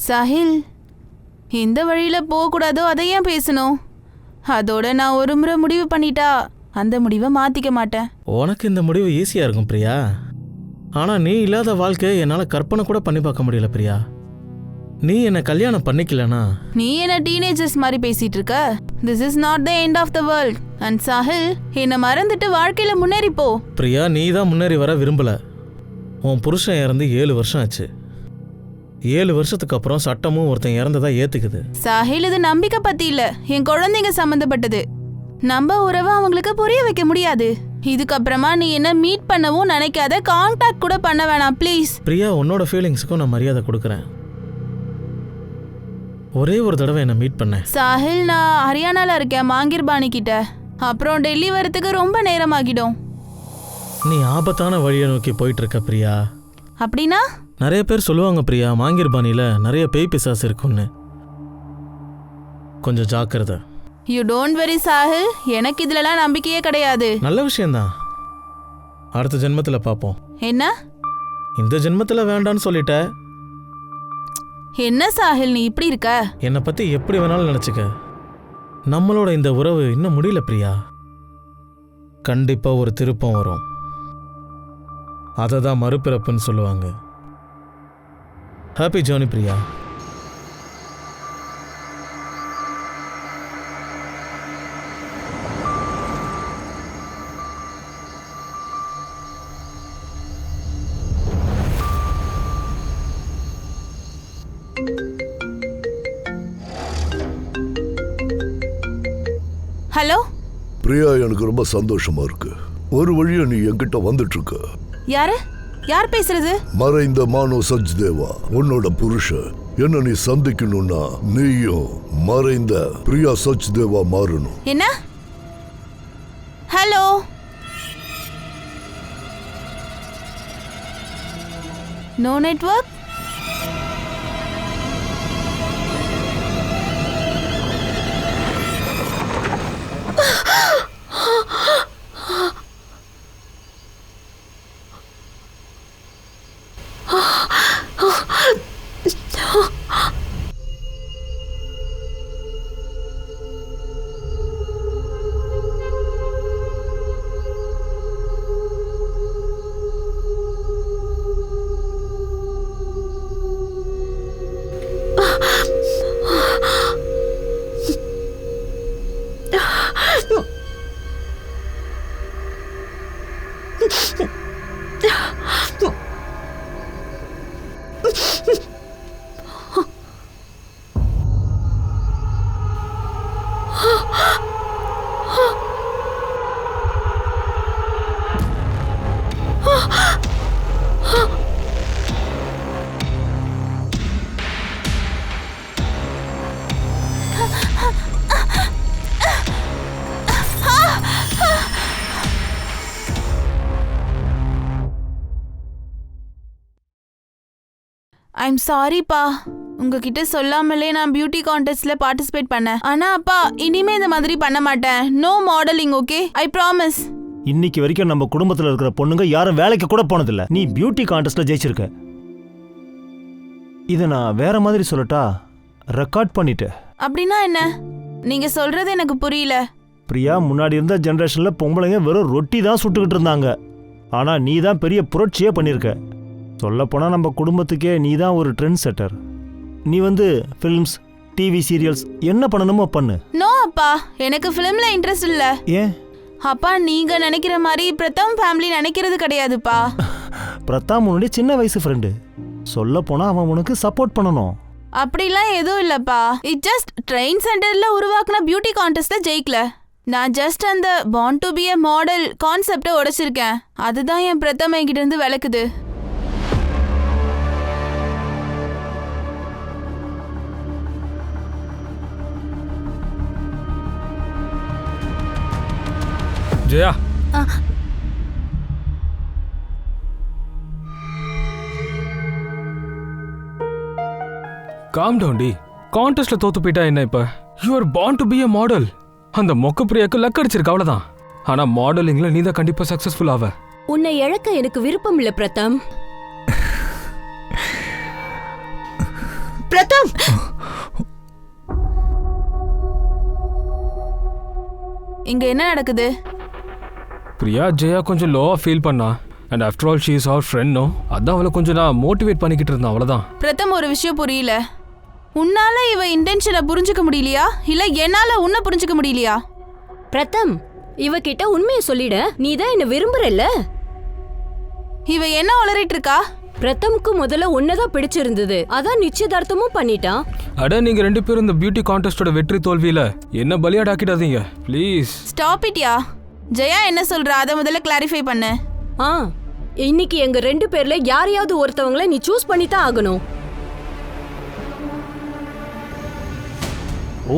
சாஹில், எந்த வழியில போகக்கூடாதோ அதை ஏன் பேசணும்? அதோட நான் ஒரு முறை முடிவு பண்ணிட்டா அந்த முடிவை மாத்திக்க மாட்டேன். உனக்கு இந்த முடிவு ஈஸியா இருக்கும் பிரியா. ஆனா நீ இல்லாத வாழ்க்கையை என்னால கற்பனை கூட பண்ணி பார்க்க முடியல பிரியா. நீ என்ன கல்யாணம் பண்ணிக்கலனா நீ என்ன டீனேஜர்ஸ் மாதிரி பேசிட்டு இருக்க? This is not the end of the world. And Sahil, என்ன மறந்துட்டு வாழ்க்கையில முன்னேறி போ. பிரியா, நீ தான் முன்னேறி வர விரும்பல. உன் புருஷன் இறந்து 7 வருஷம் ஆச்சு. 7 வருஷத்துக்கு அப்புறம் சட்டமும் ஒருத்தன் இறந்ததா ஏத்துக்குது. சாஹில், இது நம்பிக்கை பத்தி இல்ல, என் குழந்தைங்க சம்பந்தப்பட்டது. நம்ம உறவை அவங்களுக்கு புரிய வைக்க முடியாது. இதுக்கப்புறமா நீ என்ன மீட் பண்ணவும் நினைக்காத, கான்டாக்ட் கூட பண்ண வேணாம் ப்ளீஸ். பிரியா, உன்னோட ஃபீலிங்ஸுக்கும் நான் மரியாதை கொடுக்குறேன். ஒரே ஒரு தடவை என்ன மீட் பண்ண. சாஹில், நான் ஹரியானால இருக்கேன், மாங்கிர்பாணி கிட்ட. அப்புறம் டெல்லி வரத்துக்கு ரொம்ப நேரம் ஆகிடும். நீ ஆபத்தான வழியை நோக்கி போயிட்டு இருக்க பிரியா. அப்படின்னா? நிறைய பேர் சொல்லுவாங்க பிரியா, மாங்கிர்பாணியில நிறைய பேய் பிசாசு இருக்குன்னு. கொஞ்சம் ஜாக்கிரதை. யூ டோன்ட் வெரி சாஹில், எனக்கு இதுலலாம் நம்பிக்கையே கிடையாது. நல்ல விஷயம்தான். அடுத்த ஜென்மத்துல பாப்போம். என்ன? இந்த ஜென்மத்துல வேண்டான்னு சொல்லிட்ட. என்ன சாஹில், நீ இப்படி இருக்க? என்னை பத்தி எப்படி வேணாலும் நினைச்சுக்க. நம்மளோட இந்த உறவு இன்னும் முடியல பிரியா. கண்டிப்பா ஒரு திருப்பம் வரும். அதை தான் மறுபிறப்புன்னு சொல்லுவாங்க. Happy journey Priya. Hello Priya, எனக்கு ரொம்ப சந்தோஷமா இருக்கு. ஒரு வழியா நீ என்கிட்ட வந்துட்டு இருக்க. யாரு? யார் பேசுறது? மறைந்த மானோ சச்தேவா, உன்னோட புருஷன். என்ன நீ சந்திக்கணும்னா நீயும் மறைந்த பிரியா சச்தேவா மாறணும். என்ன? Hello, no network. ஐம் சாரிப்பா, உங்ககிட்ட சொல்லாமலே நான் பியூட்டி கான்டெஸ்ட்ல பார்ட்டிசிபேட் பண்ணேன். ஆனா அப்பா, இனிமே இந்த மாதிரி பண்ண மாட்டேன். No modelling, okay? I promise. இன்னைக்கு வரைக்கும் நம்ம குடும்பத்துல இருக்கிற பொண்ணுங்க யாரும் வேலைக்கு கூட போனதில்ல. நீ பியூட்டி கான்டெஸ்ட்ல ஜெயிச்சிருக்க. இதை நான் வேற மாதிரி சொல்லட்டா? ரெக்கார்ட் பண்ணிட்டு. அப்படின்னா என்ன? நீங்க சொல்றது எனக்கு புரியல. பிரியா, முன்னாடி இருந்த ஜெனரேஷன்ல பொம்பளைங்க வெறும் ரொட்டி தான் சுட்டுக்கிட்டு இருந்தாங்க. ஆனா நீ தான் பெரிய புரட்சியே பண்ணியிருக்க. சொல்லப்போனா நம்ம குடும்பத்துக்கே நீ தான் ஒரு ட்ரெண்ட் செட்டர். நீ ஃபிலிம்ஸ், டிவி சீரியல்ஸ் என்ன பண்ணணுமோ பண்ணு. நோ அப்பா, எனக்கு ஃபிலிம்ல இன்ட்ரெஸ்ட் இல்ல. ஏன்? அப்பா, நீங்க நினைக்கிற மாதிரி பிரதம் ஃபேமிலி நினைக்கிறது கிடையாதுப்பா. பிரதாப் உன்னுடைய சின்ன வயசு ஃப்ரெண்டு. சொல்லப்போனா அவன் உனக்கு சப்போர்ட் பண்ணணும். அப்படிலாம் எதுவும் இல்லப்பா. இட் ஜஸ்ட் ட்ரெயின் சென்டர்ல உருவாக்குன பியூட்டி கான்டெஸ்ட்ல ஜெயிக்கல. நான் ஜஸ்ட் அந்த born to be a model கான்செப்டை உடைச்சிருக்கேன். அதுதான் என் பிரதம் என்கிட்ட இருந்து விளக்குது. ஜெயா, காம் டவுன் டி. கான்டெஸ்ட்ல தோத்து போயிட்டா என்ன இப்ப? You are born to be a model. அந்த மொக்க பிரியாக்கு லக் அடிச்சிருக்க, அவ்வளவுதான். ஆனா மாடலிங்ல நீ தான் கண்டிப்பா சக்சஸ்ஃபுல் ஆவ. உன்னை இழக்க எனக்கு விருப்பம் இல்ல பிரதம். பிரதம், இங்க என்ன நடக்குது? பிரியா ஜெயா கொஞ்சம் லோவா ஃபீல் பண்ணா. And after all she is our friend. No, அதான் அவளை கொஞ்சம் நான் மோட்டிவேட் பண்ணிக்கிட்டு இருந்தேன், அவ்வளோதான். பிரதம், ஒரு விஷயம் புரியல. உன்னால இவ இன்டென்ஷனை புரிஞ்சுக்க முடியலையா, இல்ல என்னால உன்னை புரிஞ்சுக்க முடியலையா? பிரதம், இவகிட்ட உண்மையை சொல்லிட. நீ தான் என்ன விரும்புறல்ல. இவ என்ன உளறிட்டு இருக்கா? பிரதம்க்கு முதல்ல உன்னதான் பிடிச்சிருந்தது, அதான் நிச்சயதார்த்தமும் பண்ணிட்டான். அட, நீங்க 2 பேரும் இந்த பியூட்டி கான்டெஸ்டோட வெற்றி தோல்வியில என்ன பலியாடாக்கிடாதீங்க ப்ளீஸ். ஸ்டாப் இட்யா. ஜெயா என்ன சொல்றா அதை முதல்ல கிளாரிஃபை பண்ணு. இன்னைக்கு எங்க 2 பேர்ல யாரையாவது ஒருத்தவங்களை நீ சூஸ் பண்ணி தான் ஆகணும்.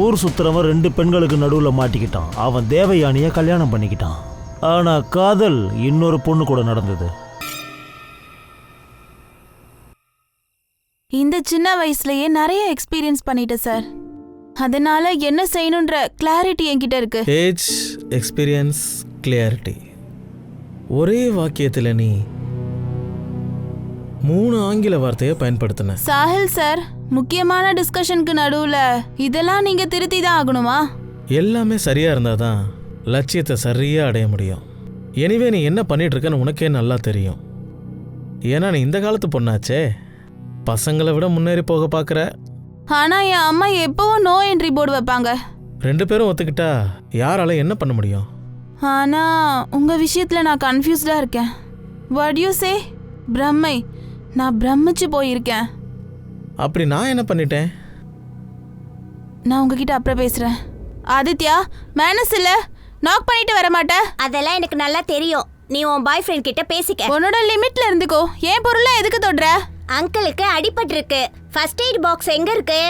ஊர் சுத்துறவன் 2 பெண்களுக்கு நடுவுல மாட்டிக்கிட்டான். அவன் தேவயானிய கல்யாணம் பண்ணிக்கிட்டான். ஆனா காதல் இன்னொரு பொண்ணு கூட நடந்தது. இந்த சின்ன வயசுலயே நிறைய எக்ஸ்பீரியன்ஸ் பண்ணிட்டேன் சார். அதனால என்ன செய்யணுன்ற கிளாரிட்டி என்கிட்ட இருக்கு. Age, experience, clarity. ஒரே வாக்கியத்தில் நீ 3 ஆங்கில வார்த்தையை பயன்படுத்தின. சாஹில் சார், முக்கியமான டிஸ்கஷனுக்கு நடுவுல இதெல்லாம் நீங்க திருத்தி தான் ஆகணுமா? எல்லாமே சரியா இருந்தாதான் லட்சியத்தை சரியா அடைய முடியும். எனிவே நீ என்ன பண்ணிட்டு இருக்கன்னு உனக்கே நல்லா தெரியும். ஏன்னா நீ இந்த காலத்து பொண்ணாச்சே, பசங்களை விட முன்னேறி போக பார்க்குற. ஆனா என் அம்மா எப்பவும் நோ என்ட்ரி போர்டு வைப்பாங்க. 2 பேரும் ஒத்துக்கிட்டா யாரால என்ன பண்ண முடியும்? ஆனா உங்க விஷயத்துல நான் கன்ஃபியூஸ்டா இருக்கேன். What you say? பிரம்மை, நான் பிரமிச்சு போயிருக்கேன். அப்படி நான் என்ன பண்ணிட்டேன்? நான் உங்ககிட்ட அப்புறம் பேசுறேன். ஆதித்யா, மேனஸ் இல்ல, நாக் பண்ணிட்டு வர மாட்டேன். அதெல்லாம் எனக்கு நல்லா தெரியும். நீ உன் பாய் ஃப்ரெண்ட் கிட்ட பேசிக்க. உன்னோட லிமிட்ல இருந்துக்கோ. என் பொருளை எதுக்கு தொடுற? அங்கிளுக்கு அடிபட்டிருக்கு. ஃபர்ஸ்ட் எய்ட் பாக்ஸ் எங்க இருக்கு?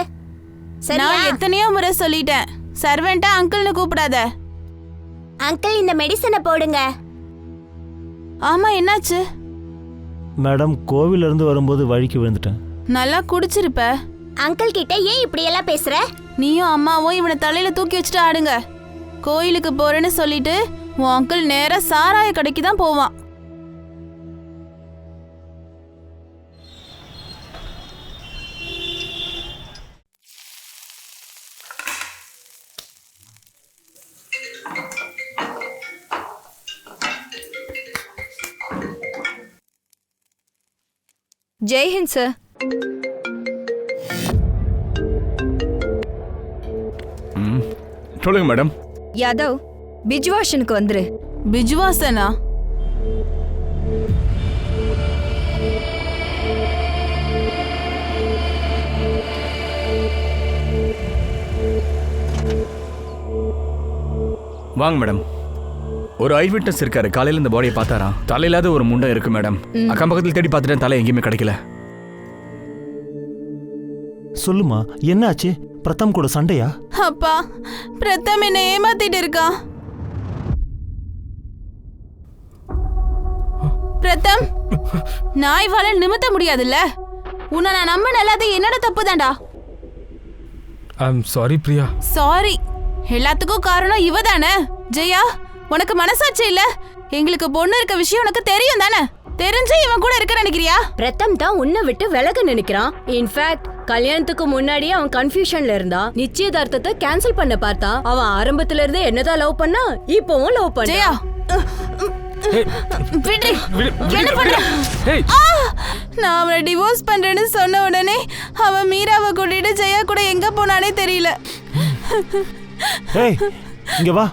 நான் எத்தனையோ முறை சொல்லிட்டேன், சர்வெண்டா அங்கிள்னு கூப்பிடாத. அங்கிள், இந்த மெடிசனை போடுங்க. ஆமா, என்னாச்சு? மேடம், கோவில இருந்து வரும்போது வழிக்கு விழுந்துட்டேன். நல்லா குடிச்சிருப்ப. அங்கிள் கிட்ட ஏன் இப்படி எல்லாம் பேசுற? நீயும் அம்மாவும் இவனை தலையில தூக்கி வச்சுட்டு ஆடுங்க. கோயிலுக்கு போறேன்னு சொல்லிட்டு உன் அங்கிள் நேரா சாராய கடைக்கு தான் போவான். ஜெய்ஹிந்த் சார். சொல்லுங்க மேடம். யாதவ், பிஜ்வாஷனுக்கு வந்துரு. பிஜ்வாசனா? வாங்க மேடம். ஒரு ஐ விட்னஸ் இருக்காரு. காலையில இந்த பாடியை பார்த்தாரா? தலையிலாத ஒரு முண்டை இருக்கு மேடம். அக்கம் பக்கத்தில் தேடி பார்த்துட்டேன், தலை எங்கேயுமே கிடைக்கல. சொல்லுமா, என்னாச்சு? பிரதம் கூட சண்டையா? அப்பா, பிரதம் என்ன ஏமாத்திட்டு இருக்கா. பிரதம், நான் இவாள நிமித்த முடியாதுல்ல. உன்னை நான் நம்பின எல்லாத்தையும் என்னோட தப்பு தான்டா. I'm sorry Priya. சாரி, எல்லாத்துக்கும் காரணம் இவ தானே. ஜெயா, உனக்கு மனசாட்சி இல்ல? எங்களுக்கு பொண்ணு இருக்க விஷயம் உனக்கு தெரியும் தானே? தெரிஞ்சு இவன் கூட இருக்க நினைக்கிறியா? பிரதம் தான் உன்னை விட்டு விலக நினைக்கிறான். இன்ஃபேக்ட் கல்யாணத்துக்கு முன்னாடியே அவன் கன்ஃபியூஷன்ல இருந்தா. நிச்சயதார்த்தத்தை கேன்சல் பண்ண பார்த்தா. அவன் ஆரம்பத்துல இருந்தே என்னதான் லவ் பண்ணா, இப்பவும் லவ் பண்ணா. ஜெயா, என்ன பண்ற? நான் அவனை டிவோர்ஸ் பண்றேன்னு சொன்ன உடனே அவன் மீராவை கூட்டிட்டு ஜெயா கூட எங்க போனானே தெரியல. ஏய், இங்க வா.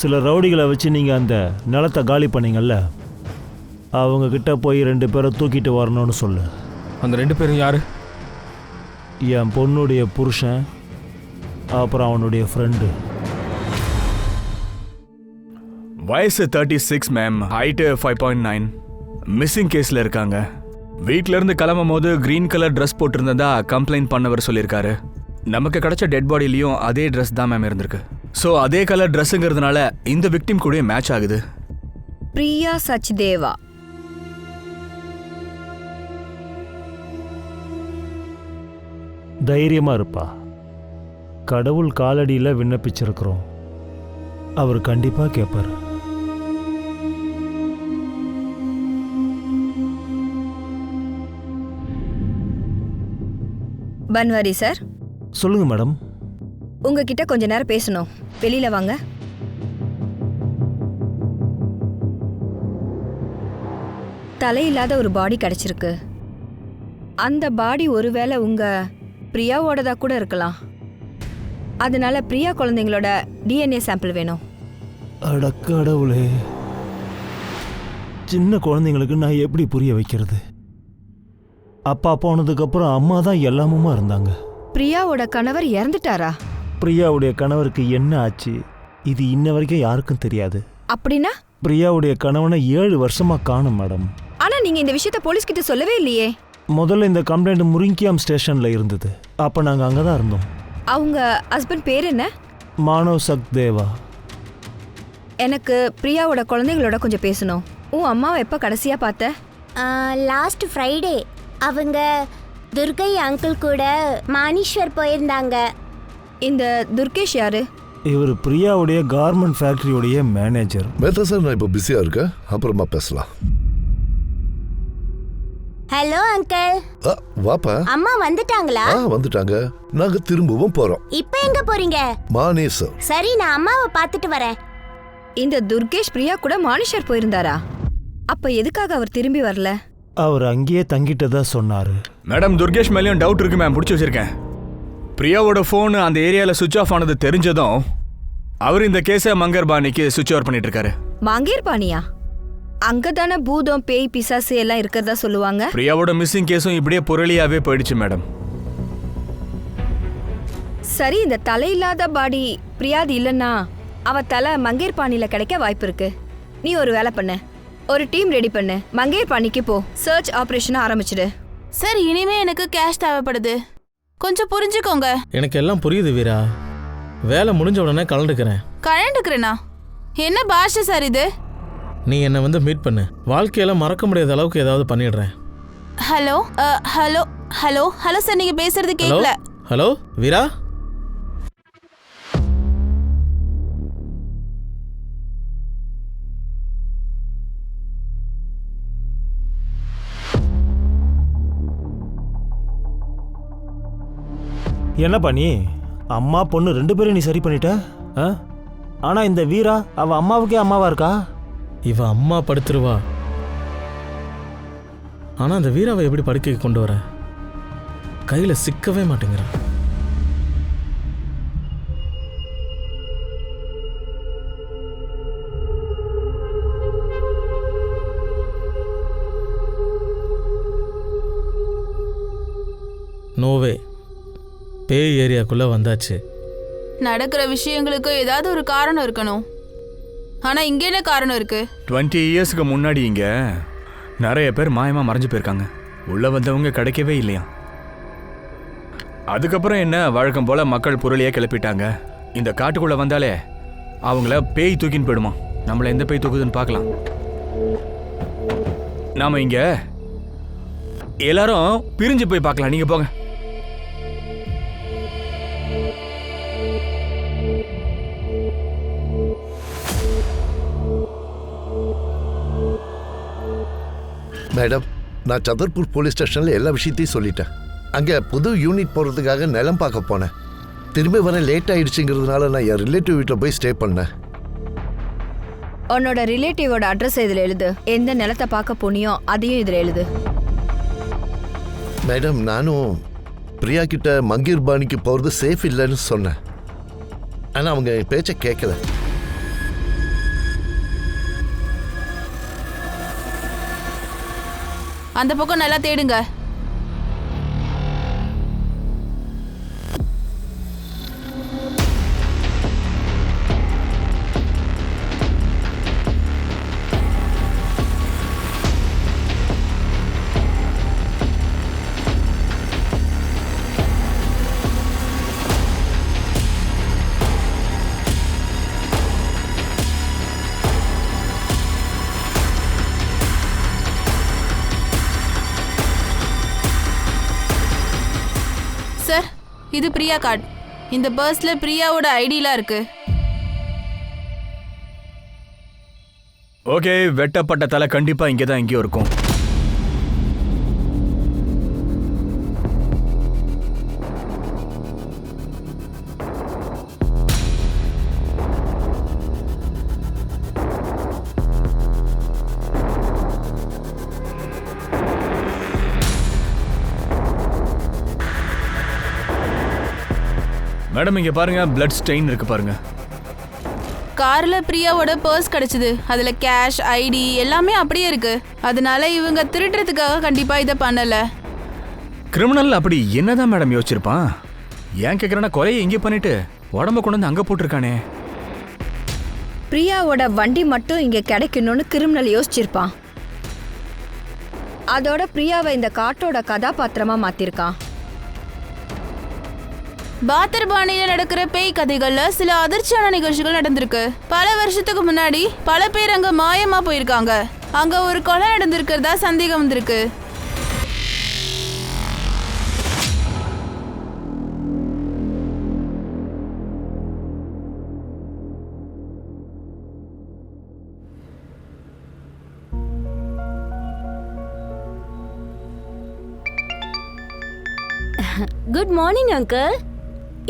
சில ரவுடிகளை வச்சு நீங்க அந்த நிலத்தை காலி பண்ணீங்கல்ல, அவங்க கிட்ட போய் 2 பேரை தூக்கிட்டு வரணும்னு சொல்லு. அந்த 2 பேரும் யாரு? என் பொண்ணுடைய புருஷன், அப்புறம் அவனுடைய ஃப்ரெண்டு. வயசு 36 மேம். ஹைட்டு 5.9. மிஸ்ஸிங் கேஸ்ல இருக்காங்க. வீட்ல இருந்து கிளம்பும் போது கிரீன் கலர் ட்ரெஸ் போட்டிருந்ததா கம்ப்ளைண்ட் பண்ணவர் சொல்லியிருக்காரு. நமக்கு கிடைச்ச டெட் பாடியிலையும் அதே ட்ரெஸ் தான் மேம் இருந்திருக்கு. ஸோ அதே கலர் ட்ரெஸ்ஸுங்கிறதுனால இந்த விக்டிம் கூட மேட்ச் ஆகுது. பிரியா சச்தேவா. தைரியமா இருப்பா. கடவுள் காலடியில் விண்ணப்பிச்சிருக்கிறோம். அவர் கண்டிப்பா கேட்பார். பன்வாரி சார், சொல்லுங்க மேடம். உங்ககிட்ட கொஞ்ச நேரம் பேசணும். வெளியில வாங்க. தலையில்லாத ஒரு பாடி கிடைச்சிருக்கு. அந்த பாடி ஒருவேளை உங்க பிரியாவோடதா கூட இருக்கலாம். அதனால பிரியா குழந்தைங்களோட டிஎன்ஏ சாம்பிள் வேணும். அடக்கடவுளே, சின்ன குழந்தைங்களுக்கு நான் எப்படி புரிய வைக்கிறது? அப்பா போனதுக்கப்புறம் அம்மா தான் எல்லாமுமா இருந்தாங்க. பிரியாவோட கணவர் இறந்துட்டாரா? பிரியாவுடைய கணவருக்கு என்ன ஆச்சு இது இன்ன வரைக்கும் யாருக்கும் தெரியாது. அப்படின்னா? பிரியாவுடைய கணவனை 7 வருஷமா காணும் மேடம். ஆனா நீங்க இந்த விஷயத்த போலீஸ் கிட்ட சொல்லவே இல்லையே. முதல்ல இந்த கம்ப்ளைண்ட் முரிங்கியாம் ஸ்டேஷன்ல இருந்தது. அப்ப நாங்க அங்கதான் இருந்தோம். அவங்க ஹஸ்பண்ட் பேர் என்ன? மானவ் சக்தேவா. எனக்கு பிரியாவோட குழந்தைங்களோட கொஞ்சம் பேசணும். உன் அம்மாவை எப்ப கடைசியா பார்த்த? லாஸ்ட் ஃப்ரைடே அவங்க துர்கை அங்கிள் கூட மானீஸ்வர் போயிருந்தாங்க. இந்த துர்கேஷ் யாரு? இவர் பிரியாவுடைய கார்மெண்ட் ஃபேக்டரியோடைய மேனேஜர். மேத்தா சார், நான் இப்போ பிஸியாக இருக்கேன், அப்புறமா பேசலாம். Hello uncle. வாப்பா. அம்மா வந்துட்டாங்களா? வந்துட்டாங்க. நாங்க திரும்பவும் போறோம். இப்போ எங்க போறீங்க? மானேஸ்வர். சரி, நான் அம்மாவை பார்த்துட்டு வரேன். இந்த துர்கேஷ் பிரியா கூட மானிஷர் போயிருந்தாரா? அப்ப எதுக்காக அவர் திரும்பி வரல? அவர் அங்கேயே தங்கிட்டதா சொன்னாரு. மேடம், துர்கேஷ் மேலேயும் டவுட் இருக்கு மேம். பிடிச்சி வச்சிருக்கேன். பிரியாவோட ஃபோன் அந்த ஏரியாவில் சுவிட்ச் ஆஃப் ஆனது தெரிஞ்சதும் அவர் இந்த கேஸை மங்கர்பாணிக்கு சுவிட்ச் ஓவர் பண்ணிட்டு இருக்காரு. மங்கேர்பாணியா? அங்கதானே பூதம் பேய் பிசாசு எல்லாம் இருக்கிறதா சொல்லுவாங்க. பிரியாவோட மிஸ்ஸிங் கேஸும் இப்படியே புரளியாவே போயிடுச்சு மேடம். சரி, இந்த தலையில்லாத பாடி பிரியாது இல்லைன்னா அவ தலை மங்கேர்பாணியில கிடைக்க வாய்ப்பு இருக்கு. நீ ஒரு வேலை பண்ணு, ஒரு டீம் ரெடி பண்ணு, மங்கேர்பாணிக்கு போ, சர்ச் ஆபரேஷனை ஆரம்பிச்சிடு. சார், இனிமே எனக்கு கேஷ் தேவைப்படுது, கொஞ்சம் புரிஞ்சுக்கோங்க. எனக்கு எல்லாம் புரியுது வீரா. வேலை முடிஞ்ச உடனே கலந்துக்கிறேன். கலந்துக்கிறேனா? என்ன பாஷை சார் இது? நீ என்னை வந்து மீட் பண்ணு. வாழ்க்கையில மறக்க முடியாத அளவுக்கு ஏதாவது பண்ணிடுறேன். Hello hello hello hello sir, நீங்க பேசுறது ஹலோ கேட்கல. ஹலோ வீரா. என்னப்பா நீ அம்மா பொண்ணு 2 பேரும் நீ சரி பண்ணிட்ட? ஆனா இந்த வீரா அவ அம்மாவுக்கே அம்மாவா இருக்கா? இவ அம்மா படுத்துருவா. ஆனா அந்த வீராவை எப்படி படுக்கைக்கு கொண்டு வர? கையில சிக்கவே மாட்டேங்கிறா. நோவே, பேய் ஏரியாக்குள்ள வந்தாச்சு. நடக்கிற விஷயங்களுக்கு ஏதாவது ஒரு காரணம் இருக்கணும். ஆனா இங்க என்ன காரணம் இருக்கு? 20 இயர்ஸ்க்கு முன்னாடி இங்க நிறைய பேர் மாயமா மறைஞ்சு போயிருக்காங்க. உள்ள வந்தவங்க கிடைக்கவே இல்லையா. அதுக்கப்புறம் என்ன, வழக்கம் போல மக்கள் புரளியே கிளப்பிட்டாங்க. இந்த காட்டுக்குள்ள வந்தாலே அவங்கள பேய் தூக்கின்னு போயிடுமா. நம்மள எந்த பேய் தூக்குதுன்னு பார்க்கலாம். நாம இங்க எல்லாரும் பிரிஞ்சு போய் பார்க்கலாம். நீங்க போங்க. மேடம், நான் சதர்பூர் போலீஸ் ஸ்டேஷனில் எல்லா விஷயத்தையும் சொல்லிட்டேன். அங்கே புது யூனிட் போகிறதுக்காக நிலம் பார்க்க போனேன். திரும்பி வர லேட் ஆயிடுச்சுங்கிறதுனால நான் என் ரிலேட்டிவ் வீட்டில் போய் ஸ்டே பண்ணேன். உன்னோட ரிலேட்டிவோட அட்ரஸ் இதில் எழுது. எந்த நிலத்தை பார்க்க போனியோ அதையும் இதில் எழுது. மேடம், நானும் பிரியா கிட்ட மங்கீர்பாணிக்கு போகிறது சேஃப் இல்லைன்னு சொன்னேன். ஆனால் அவங்க என் பேச்சை கேட்கல. அந்த பக்கம் நல்லா தேடுங்க. சார், இது பிரியா கார்டு. இந்த பர்ஸ்ல பிரியாவோட ஐடிலாம் இருக்கு. ஓகே, வெட்டப்பட்ட தலை கண்டிப்பா இங்கே தான் எங்கேயோ இருக்கும். மேடம் இங்க பாருங்க, பிளட் ஸ்டெயின் இருக்கு பாருங்க. கார்ல பிரியாவோட பர்ஸ் கிடைச்சது. அதுல கேஷ், ஐடி எல்லாமே அப்படியே இருக்கு. அதனால இவங்க திருடுறதுக்காக கண்டிப்பா இதை பண்ணல. கிரிமினல் அப்படி என்னதான் மேடம் யோசிச்சிருப்பான்? ஏன் கேட்குறேன்னா கொலையை இங்கே பண்ணிட்டு உடம்ப கொண்டு வந்து அங்கே போட்டிருக்கானே. பிரியாவோட வண்டி மட்டும் இங்க கிடைக்கணும்னு கிரிமினல் யோசிச்சிருப்பான். அதோட பிரியாவை இந்த காட்டோட கதாபாத்திரமா மாத்திருக்கான். பாத்தர்பாணியில நடக்கிற பேய் கதைகள்ல சில அதிர்ச்சியான நிகழ்ச்சிகள் நடந்திருக்கு. பல வருஷத்துக்கு முன்னாடி பல பேர் அங்க மாயமா போயிருக்காங்க. அங்க ஒரு கொலை நடந்திருக்கிறதா சந்தேகம் வந்திருக்கு. Good morning uncle.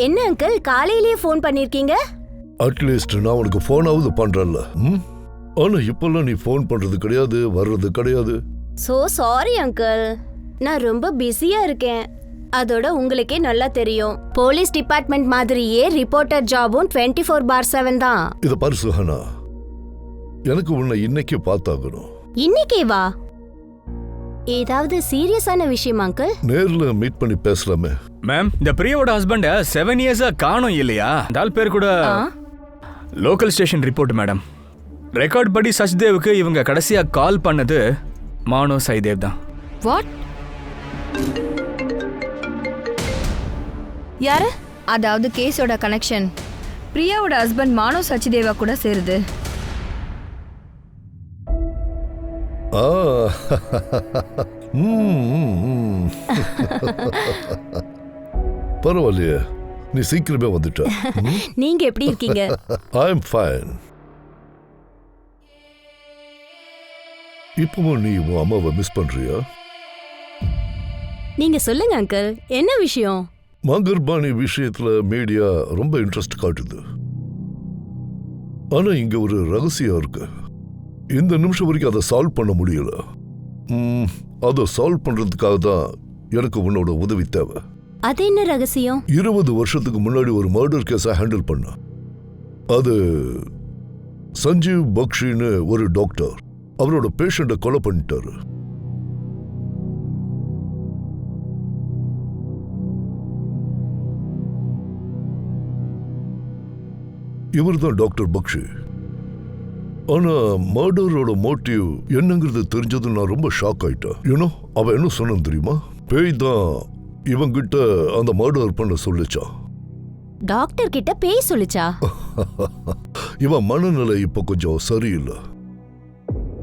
என்ன அங்கிள் காலையிலேயே ஃபோன் பண்ணிருக்கீங்க? அட்லீஸ்ட் நான் உனக்கு ஃபோனாவது பண்றேன்ல. ஆனா இப்பெல்லாம் நீ ஃபோன் பண்றது கிடையாது, வர்றது கிடையாது. சோ சாரி அங்கிள், நான் ரொம்ப பிஸியா இருக்கேன். அதோட உங்களுக்கே நல்லா தெரியும், போலீஸ் டிபார்ட்மெண்ட் மாதிரியே ரிப்போர்ட்டர் ஜாபும் 24/7 தான். இத பாரு சுஹானா, எனக்கு உன்னை இன்னைக்கு பார்த்தாகணும். இன்னைக்கே வா. ஏதாவது சீரியஸான விஷயம் அங்கிள்? நேர்ல மீட் பண்ணி பேசலாமே. மேம், இந்த பிரியாவோட ஹஸ்பண்ட 7 இயர்ஸா காணோம் இல்லையா? தால் பேர் கூட local station report madam. Record படி சச்தேவுக்கு இவங்க கடைசியா கால் பண்ணது மானோ சைதேவ் தான். வாட்? யாரு? அதாவது கேஸோட கனெக்ஷன் பிரியாவோட ஹஸ்பண்ட் மானோ சச்சிதேவா கூட சேருது. பரவாயில்லையே, நீ சீக்கிரமே வந்துட்ட. நீங்க எப்படி இருக்கீங்க? I am fine. இப்பவும் நீ உன் அம்மாவை மிஸ் பண்றியா? நீங்க சொல்லுங்க அங்கிள், என்ன விஷயம்? மங்கர்பாணி விஷயத்துல மீடியா ரொம்ப இன்ட்ரெஸ்ட் காட்டுது. ஆனா இங்க ஒரு ரகசியம் இருக்கு. இந்த நிமிஷம் வரைக்கும் அதை சால்வ் பண்ண முடியல. அதை சால்வ் பண்றதுக்காக தான் எனக்கு உன்னோட உதவி தேவை. அது என்ன ரகசியம்? 20 வருஷத்துக்கு முன்னாடி ஒரு மர்டர் கேஸை ஹேண்டில் பண்ண. அது சஞ்சீவ் பக்ஷின்னு ஒரு டாக்டர் அவரோட பேஷண்ட்டை கொலை பண்ணிட்டாரு. இவர் தான் டாக்டர் பக்ஷி. ஆனா மர்டரோட மோட்டிவ் என்னங்கிறது தெரிஞ்சது நான் ரொம்ப ஷாக் ஆயிட்டேன். யூனோ, அவன் என்ன சொன்னான் தெரியுமா? பேய் தான் இவங்கிட்ட அந்த மர்டர் பண்ண சொல்லிச்சா. டாக்டர் கிட்ட பேய் சொல்லிச்சா? இவன் மனநிலை இப்ப கொஞ்சம் சரியில்லை,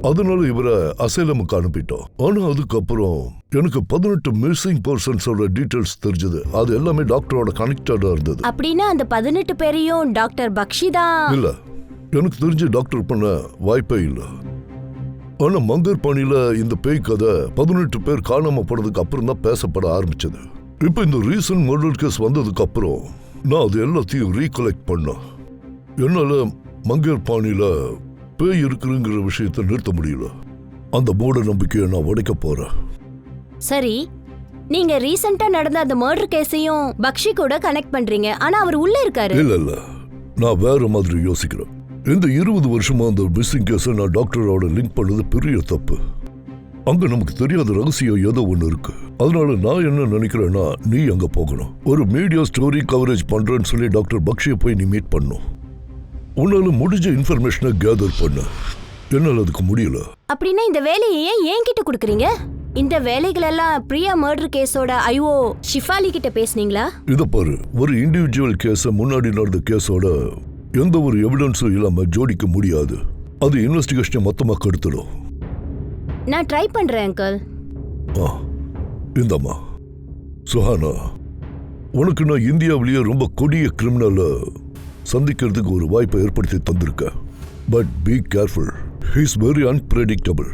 அதனால இவரை அசைலமுக்கு அனுப்பிட்டோம். ஆனா அதுக்கப்புறம் எனக்கு 18 மிஸ்ஸிங் பர்சன்ஸோட டீடைல்ஸ் தெரிஞ்சது. அது எல்லாமே டாக்டரோட கனெக்டடா இருந்தது. அப்படின்னா அந்த 18 பேரையும் டாக்டர் பக்ஷி தான்? இல்ல, எனக்கு தெரிஞ்சு டாக்டர் பண்ண வாய்ப்பே இல்லை. ஆனா மங்கர்பாணியில இந்த பேய் கதை 18 பேர் காணாம போனதுக்கு அப்புறம் தான் பேசப்பட ஆரம்பிச்சது. இப்ப இந்த ரீசன்ட் மர்டர் கேஸ் வந்ததுக்கு அப்புறம் நான் அது எல்லாத்தையும் ரீகலெக்ட் பண்ணேன். என்னால மங்கர்பாணியில பேய் இருக்குங்கிற விஷயத்தை நிறுத்த முடியல. அந்த மூட நம்பிக்கையை நான் உடைக்க போறேன். சரி, நீங்க ரீசெண்டா நடந்த அந்த மர்டர் கேஸையும் பக்ஷி கூட கனெக்ட் பண்றீங்க. ஆனா அவர் உள்ள இருக்காரு. இல்ல, நான் வேற மாதிரி யோசிக்கிறேன். இந்த 20 வருஷமா அந்த மிஸ்ஸிங் கேஸை நான் டாக்டரோட லிங்க் பண்ணது பெரிய தப்பு. அங்க நமக்கு தெரியாத ரகசியம் ஏதோ ஒண்ணு இருக்கு. அதனால நான் என்ன நினைக்கிறேன்னா, நீ அங்க போகணும். ஒரு மீடியா ஸ்டோரி கவரேஜ் பண்றேன்னு சொல்லி டாக்டர் பக்ஷியை போய் நீ மீட் பண்ணும். உன்னால முடிஞ்ச இன்ஃபர்மேஷனை கேதர் பண்ண. என்னால அதுக்கு முடியல. அப்படின்னா இந்த வேலையை ஏன் என்கிட்ட கொடுக்குறீங்க? இந்த வேலைகள் எல்லாம் பிரியா மர்டர் கேஸோட ஐஓ ஷிஃபாலி கிட்ட பேசுனீங்களா? இத பாரு, ஒரு இண்டிவிஜுவல் கேஸ முன்னாடி நடந்த கேஸோட எந்த ஒரு எவிடன்ஸும் இல்லாம ஜோடிக்க முடியாது. அது இன்வெஸ்டிகேஷனை மொத்தமா கெடுத்துடும். நான் ட்ரை பண்றேன் அங்கிள். இந்தம்மா சுஹானா, உனக்கு நான் இந்தியாவிலேயே ரொம்ப கொடிய கிரிமினல சந்திக்கிறதுக்கு ஒரு வாய்ப்பை ஏற்படுத்தி தந்திருக்க. But be careful, he is very unpredictable.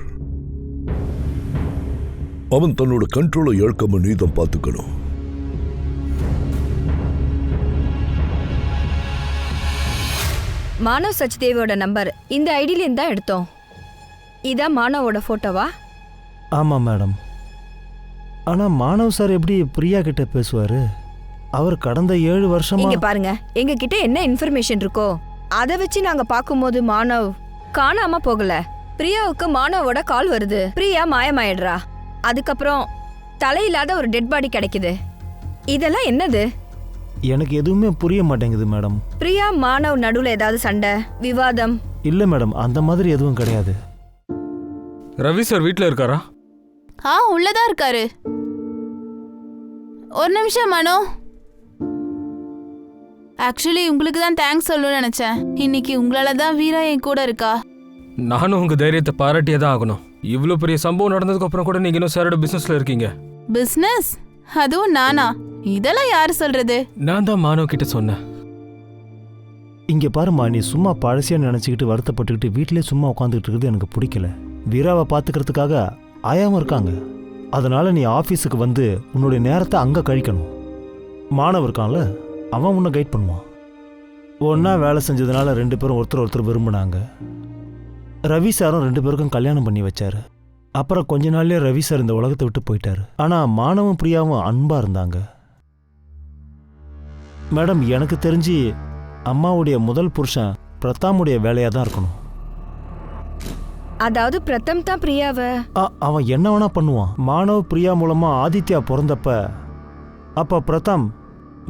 அவன் தன்னோட கண்ட்ரோலை இழக்காம நீ தான் பார்த்துக்கணும். மானவ் சச்தேவோட நம்பர் இந்த ஐடியிலேருந்து தான் எடுத்தோம். இதான் மானவோட போட்டோவா? ஆமாம் மேடம். ஆனால் மானவ் சார் எப்படி பிரியா கிட்ட பேசுவார்? அவர் கடந்த 7 வருஷமா இங்க பாருங்க, எங்க கிட்ட என்ன இன்ஃபர்மேஷன் இருக்கோ அதை வச்சு நாங்க பாக்கும்போது மானவ் காணாம போகல. பிரியாவுக்கு மானவோட கால் வருது. பிரியா மாயமாயிடுறா. அதுக்கப்புறம் தலையில்லாத ஒரு டெட் பாடி கிடைக்குது. இதெல்லாம் என்னது? எனக்கு எதுவுமே புரிய மாட்டேங்குது மேடம். பிரியா மானவ் நடுவுல ஏதாவது சண்டை விவாதம்? இல்ல மேடம், அந்த மாதிரி எதுவும் கிடையாது. ரவி சார் வீட்ல இருக்காரா? உள்ளதான் இருக்காரு. ஒரு நிமிஷம் மனோ. ஆக்சுவலி உங்களுக்கு தான் தேங்க்ஸ் சொல்லணும்னு நினைச்சேன். இன்னைக்கு உங்களால தான் வீரா என் கூட இருக்கா. நானும் உங்க தைரியத்தை பாராட்டியே தான் ஆகணும். இவ்வளவு பெரிய சம்பவம் நடந்ததுக்கு அப்புறம் கூட நீங்க இன்னும் சாரோட பிசினஸ்ல இருக்கீங்க. பிசினஸ்? அதுவும் நானா? இதெல்லாம் யாரு சொல்றது? நான் தான் மானவ் கிட்ட சொன்னேன். இங்க பாருமா, நீ சும்மா பழசியா நினைச்சுக்கிட்டு வருத்தப்பட்டுக்கிட்டு வீட்டிலே சும்மா உட்காந்துக்கிட்டு இருக்கிறது எனக்கு பிடிக்கல. வீராவை பாத்துக்கிறதுக்காக ஆயாவும் இருக்காங்க. அதனால நீ ஆஃபீஸுக்கு வந்து உன்னுடைய நேரத்தை அங்கே கழிக்கணும். மாணவர் இருக்கான்ல, அவன் உன்னை கைட் பண்ணுவான். ஒன்றா வேலை செஞ்சதுனால 2 பேரும் ஒருத்தர் விரும்பினாங்க. ரவி சாரும் 2 பேருக்கும் கல்யாணம் பண்ணி வச்சாரு. அப்புறம் கொஞ்ச நாள்லயே ரவி சார் இந்த உலகத்தை விட்டு போயிட்டாரு. ஆனால் மானவும் பிரியாவும் அன்பாக இருந்தாங்க. மேடம், எனக்கு தெரிஞ்சு அம்மாவுடைய முதல் புருஷன் பிரதாமுடைய வேலையாக தான் இருக்கணும். அதாவது பிரதம் தான் பிரியாவ அவன் என்ன வேணா பண்ணுவான். மானவ் பிரியா மூலமா ஆதித்யா பிறந்தப்ப அப்ப பிரதாம்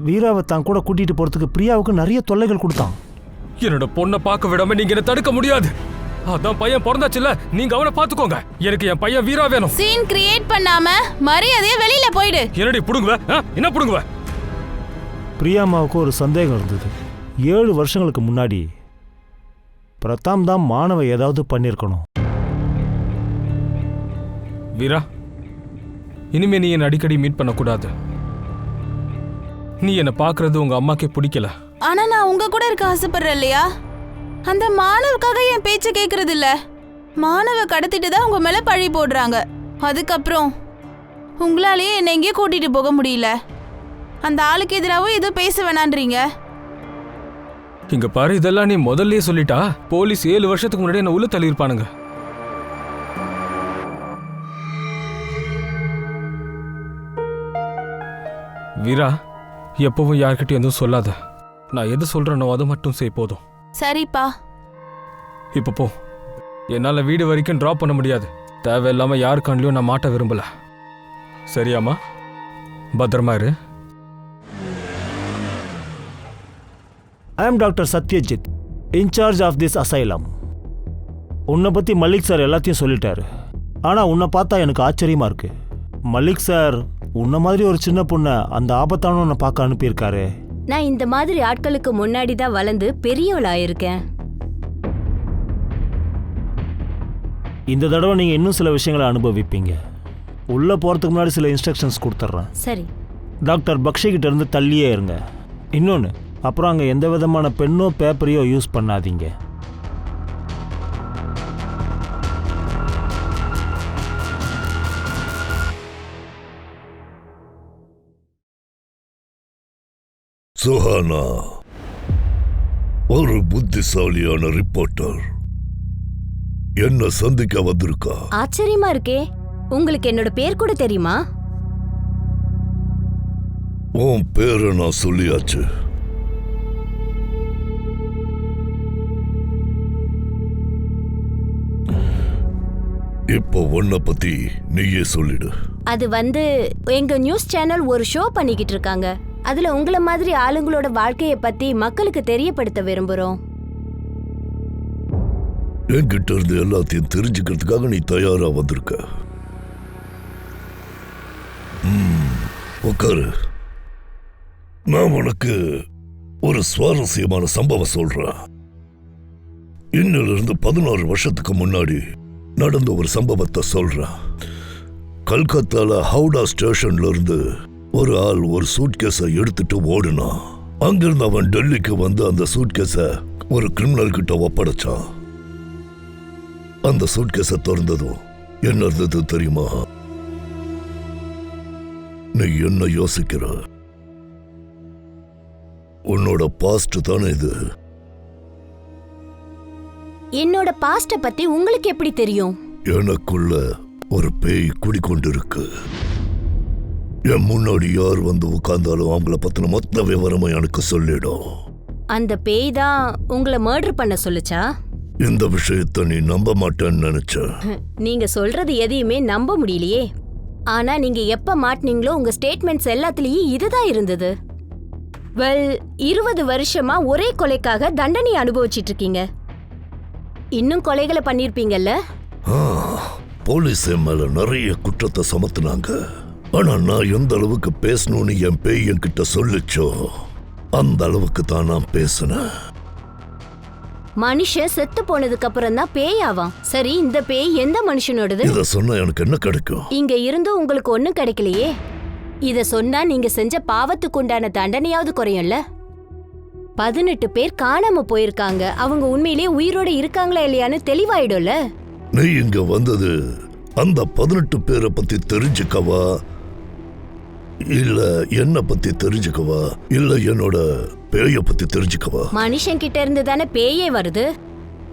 வீராவை தான் கூட கூட்டிட்டு போறதுக்கு பிரியாவுக்கு நிறைய தொல்லைகள் கொடுத்தான். என்னோட பொண்ணை பார்க்க விடாம நீங்க என்ன தடுக்க முடியாது. அதான் பையன் பிறந்தாச்சுல்ல, நீங்க அவனை பாத்துக்கோங்க. எனக்கு என் பையன் வீரா வேணும். சீன் கிரியேட் பண்ணாம மரியாதையா வெளியில போயிடு. என்னடி புடுங்குவ? என்ன புடுங்குவ? பிரியாமாவுக்கு ஒரு சந்தேகம் இருந்தது. 7 வருஷங்களுக்கு முன்னாடி பிரதாம் தான் மானவ ஏதாவது பண்ணிருக்கணும். வீரா, இனிமே நீ என்ன அடிக்கடி மீட் பண்ணக்கூடாது. நீ என்ன பாக்குறது உங்க அம்மாக்கே பிடிக்கல. ஆனா நான் உங்க கூட இருக்க ஆசைப்படுறேன் இல்லையா? அந்த மாணவுக்காக என் பேச்ச கேக்குறது இல்ல. மாணவ கடத்திட்டு தான் உங்க மேல பழி போடுறாங்க. அதுக்கப்புறம் உங்களாலேயே என்ன எங்கேயும் கூட்டிட்டு போக முடியல. அந்த ஆளுக்கு எதிராகவும் எதுவும் பேச வேணான்றீங்க. இங்க பாரு, இதெல்லாம் நீ முதல்லயே சொல்லிட்டா போலீஸ் 7 வருஷத்துக்கு முன்னாடி என்ன உள்ள தள்ளியிருப்பானுங்க. வீரா, எப்பவும் யார்கிட்டயும் எதுவும் சொல்லாத. நான் எது சொல்றேனோ அதை மட்டும் செய், போதும். சரிப்பா. இப்ப போ. என்னால வீடு வரைக்கும் டிராப் பண்ண முடியாது. தேவையில்லாம யார் கண்ணிலையும் நான் மாட்ட விரும்பல. சரியாமா? பத்திரமா இரு. I am doctor Satyajit, incharge of this asylum. உன்னை பற்றி மல்லிக் சார் எல்லாத்தையும் சொல்லிட்டாரு. ஆனால் உன்னை பார்த்தா எனக்கு ஆச்சரியமாக இருக்கு. மல்லிக் சார் உன்னை மாதிரி ஒரு சின்ன பொண்ணை அந்த ஆபத்தானவனை பார்க்க அனுப்பியிருக்காரு. நான் இந்த மாதிரி ஆட்களுக்கு முன்னாடி தான் வளர்ந்து பெரியவளாயிருக்கேன். இந்த தடவை நீங்கள் இன்னும் சில விஷயங்களை அனுபவிப்பீங்க. உள்ளே போகிறதுக்கு முன்னாடி சில இன்ஸ்ட்ரக்ஷன்ஸ் கொடுத்துட்றேன். சரி. டாக்டர் பக்ஷிக்கிட்ட இருந்து தள்ளியே இருங்க. இன்னொன்று, அப்புறம் அங்கே எந்த விதமான பென்னோ பேப்பரையோ யூஸ் பண்ணாதீங்க. சுஹானா ஒரு புத்திசாலியான ரிப்போர்ட்டர் என்ன சந்திக்க வந்திருக்கா. ஆச்சரியமா இருக்கே. உங்களுக்கு என்னோட பேர் கூட தெரியுமா? உன் பேரை நான் சொல்லியாச்சு. இப்போ உன்னை பத்தி நீயே சொல்லிடு. அது எங்க நியூஸ் சேனல் ஒரு ஷோ பண்ணிக்கிட்டு இருக்காங்க. அதுல உங்கள மாதிரி ஆளுங்களோட வாழ்க்கையை பத்தி மக்களுக்கு தெரியப்படுத்த விரும்புறோம். என்கிட்ட இருந்து எல்லாத்தையும் தெரிஞ்சுக்கிறதுக்காக நீ தயாரா வந்திருக்க. உட்காரு. நான் உனக்கு ஒரு சுவாரஸ்யமான சம்பவம் சொல்றேன். இன்னிலிருந்து 16 வருஷத்துக்கு முன்னாடி நடந்த ஒரு சம்பவத்தை சொல்றேன். கல்கத்தால ஹவுடா ஸ்டேஷன்ல இருந்து ஒரு ஆள் ஒரு சூட்கேஸை எடுத்துட்டு ஓடுனான். அங்கிருந்து அவன் டெல்லிக்கு வந்து அந்த சூட்கேஸை ஒரு கிரிமினல் கிட்ட ஒப்படைச்சான். அந்த சூட்கேஸை திறந்ததும் என்ன இருந்தது தெரியுமா? நீ என்ன யோசிக்கிற? உன்னோட பாஸ்ட் தானே இது. என்னோட பாஸ்ட பத்தி உங்களுக்கு எப்படி தெரியும்? எனக்குள்ள ஒரு பேய் குடிக்கொண்டிருக்கு. என் முன்னாடி யார் வந்து உட்கார்ந்தாலும் அவங்கள பத்தின மொத்த விவரமும் எனக்கு சொல்லிடும். அந்த பேய் தான் உங்களை மர்டர் பண்ண சொல்லுச்சா? இந்த விஷயத்தை நீ நம்ப மாட்டேன்னு நினைச்ச. நீங்க சொல்றது எதையுமே நம்ப முடியலையே. ஆனா நீங்க எப்ப மாட்டினீங்களோ உங்க ஸ்டேட்மெண்ட்ஸ் எல்லாத்துலயும் இதுதான் இருந்தது. வெல், 20 வருஷமா ஒரே கொலைக்காக தண்டனை அனுபவிச்சிட்டு இருக்கீங்க. இன்னும் கொலைகளை பண்ணிருப்பீங்கல்ல? போலீஸ் என் மேல நிறைய குற்றத்தை சுமத்துனாங்க. ஆனா நான் எந்த அளவுக்கு பேசணும்னு என் பேய் என்கிட்ட சொல்லிச்சோ அந்த அளவுக்கு தான் நான் பேசினேன். மனுஷன் செத்து போனதுக்கு அப்புறம் தான் பேய் ஆவான். சரி, இந்த பேய் எந்த மனுஷனோடது? இத சொன்னா எனக்கு என்ன கிடைக்கும்? இங்க இருந்து உங்களுக்கு ஒண்ணும் கிடைக்கலையே. இத சொன்னா நீங்க செஞ்ச பாவத்துக்கு உண்டான தண்டனையாவது குறையும்ல. 18 பேர் காணாம போயிருக்காங்க. அவங்க உண்மையிலேயே உயிரோட இருக்காங்களா இல்லையான்னு தெளிவாயிடும்ல. நீ இங்க வந்தது அந்த 18 பேரை பத்தி தெரிஞ்சுக்கவா, இல்ல என்ன பத்தி தெரிஞ்சுக்கவா, இல்ல என்னோட பேய பத்தி தெரிஞ்சுக்கவா? மனுஷன் கிட்ட இருந்து தானே பேயே வருது.